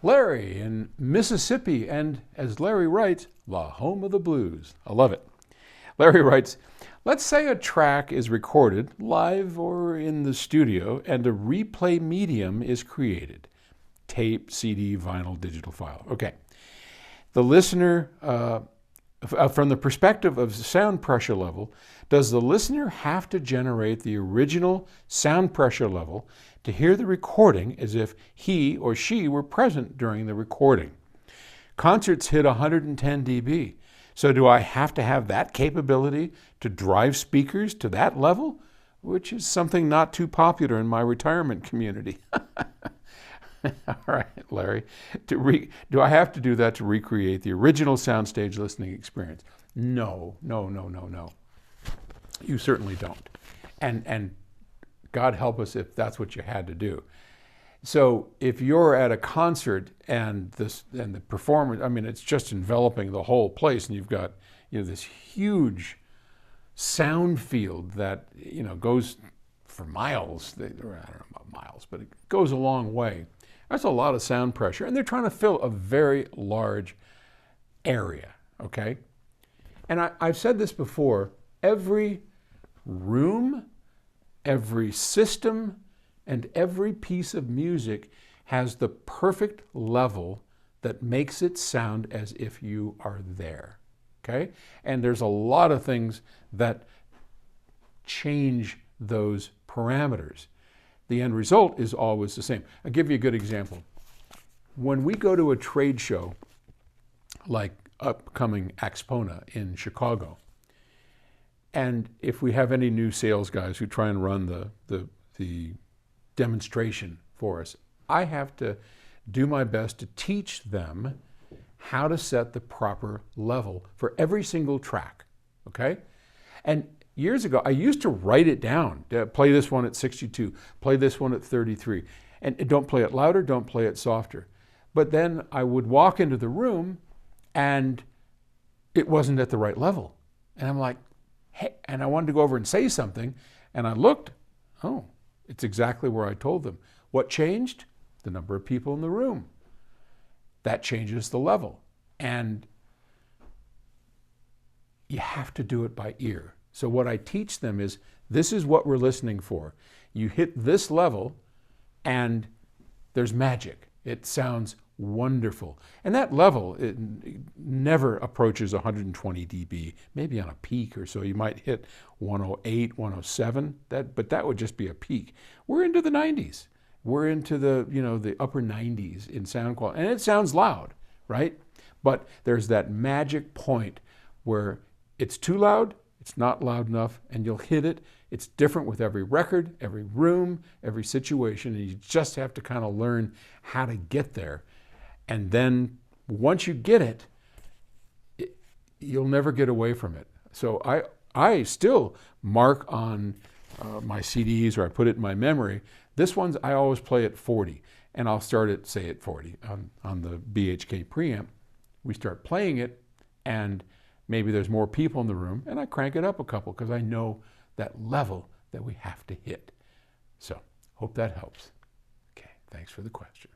Larry in Mississippi, and as Larry writes, the home of the blues. I love it. Larry writes, let's say a track is recorded live or in the studio and a replay medium is created. Tape, CD, vinyl, digital file. Okay. The listener, from the perspective of the sound pressure level, does the listener have to generate the original sound pressure level to hear the recording as if he or she were present during the recording? Concerts hit 110 dB. So do I have to have that capability to drive speakers to that level? Which is something not too popular in my retirement community. All right, Larry. Do I have to do that to recreate the original soundstage listening experience? No. You certainly don't. And God help us if that's what you had to do. So if you're at a concert and the performance, I mean, it's just enveloping the whole place, and you've got this huge sound field that goes for miles. I don't know about miles, but it goes a long way. That's a lot of sound pressure, and they're trying to fill a very large area. Okay, and I've said this before: every room, every system, and every piece of music has the perfect level that makes it sound as if you are there, okay? And there's a lot of things that change those parameters. The end result is always the same. I'll give you a good example. When we go to a trade show, like upcoming Axpona in Chicago, and if we have any new sales guys who try and run the demonstration for us, I have to do my best to teach them how to set the proper level for every single track, okay? And years ago, I used to write it down. Play this one at 62, play this one at 33, and don't play it louder, don't play it softer. But then I would walk into the room and it wasn't at the right level. And I'm like, hey, and I wanted to go over and say something, and I looked, oh, it's exactly where I told them. What changed? The number of people in the room. That changes the level. And you have to do it by ear. So what I teach them is, this is what we're listening for. You hit this level and there's magic. It sounds wonderful. And that level, it never approaches 120 dB. Maybe on a peak or so, you might hit 108, 107, but that would just be a peak. We're into the 90s. We're into the upper 90s in sound quality. And it sounds loud, right? But there's that magic point where it's too loud, it's not loud enough, and you'll hit it. It's different with every record, every room, every situation, and you just have to kind of learn how to get there. And then once you get it, you'll never get away from it. So I still mark on my CDs, or I put it in my memory. This one's, I always play at 40, and I'll start it, say, at 40 on the BHK preamp. We start playing it, and maybe there's more people in the room, and I crank it up a couple because I know that level that we have to hit. So hope that helps. Okay, thanks for the question.